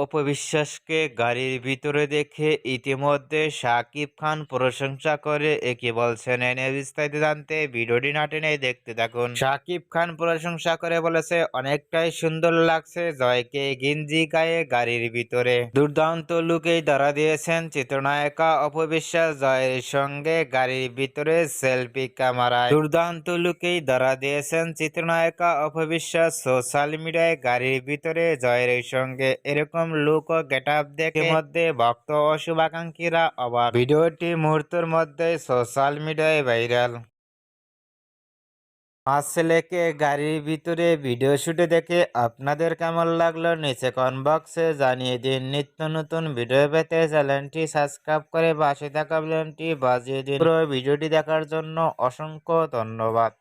অপবিশ্বাসকে গাড়ির ভিতরে দেখে ইতিমধ্যে শাকিব খান প্রশংসা করে কি বলছেন এ নিয়ে বিস্তারিত জানতে ভিডিওটি না টেনে দেখতে থাকুন। শাকিব খান প্রশংসা করে বলেছে, অনেকটাই সুন্দর লাগছে জয়কে গেঞ্জি গায়ে গাড়ির ভিতরে। দুর্দান্ত লুকেই ধরা দিয়েছেন চিত্রনায়িকা অপবিশ্বাস জয়ের সঙ্গে গাড়ির ভিতরে সেলফি ক্যামেরায়। দুর্দান্ত লুকেই ধরা দিয়েছেন চিত্রনায়িকা অপবিশ্বাস সোশ্যাল মিডিয়ায় গাড়ির ভিতরে জয়ের সঙ্গে। এরকম লুক ও গেটআপ দেখে মধ্যে ভক্ত ও শুভাকাঙ্ক্ষীরা অবাক। ভিডিওটি মুহূর্তের মধ্যে সোশ্যাল মিডিয়ায় ভাইরাল। আমার ছেলেকে গাড়ির ভিতরে ভিডিও শুটে দেখে আপনাদের কেমন লাগলো নিচে কমেন্ট বক্সে জানিয়ে দিন। নিত্য নতুন ভিডিও পেতে চ্যানেলটি সাবস্ক্রাইব করে পাশে থাকা বেলটি বাজিয়ে দিন। পুরো ভিডিওটি দেখার জন্য অসংখ্য ধন্যবাদ।